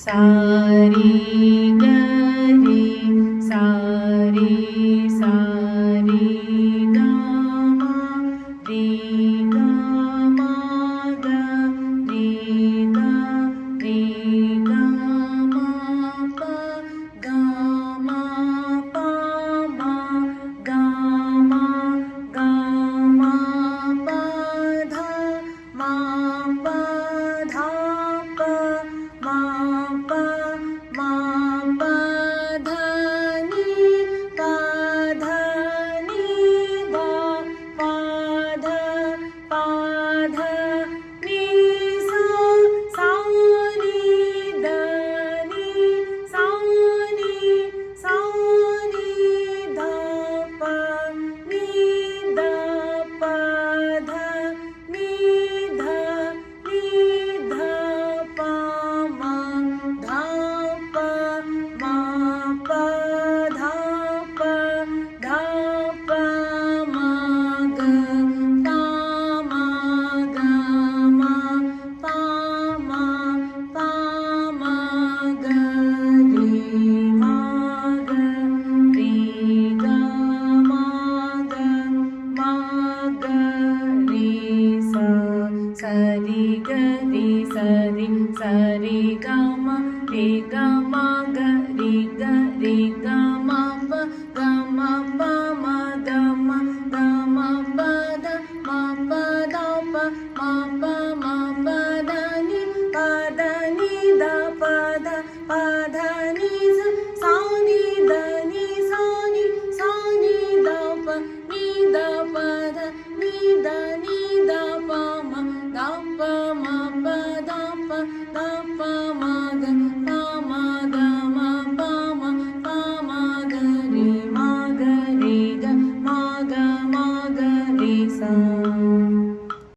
सारी गरी सारी सारी गामा री गामा ग री गा री गामा प गामा प मा गामा गामा प धा मा प धा प मा प मा प ध नि प ध नि ध प ध प ध नि सा सा नि ध नि सा नि सा नि ध प नि ध प ध नि ध नि ध प म धा प म प धा प धा प म ग प म ग म प म प म ग रि म ग रि ग म ग म ग रि सा सरि ग रि सरि सरि ग म रि ग म ग रि ग म प ग म प म ग म ग म प द म प द प म प म प द नि प द नि द प द प ध नि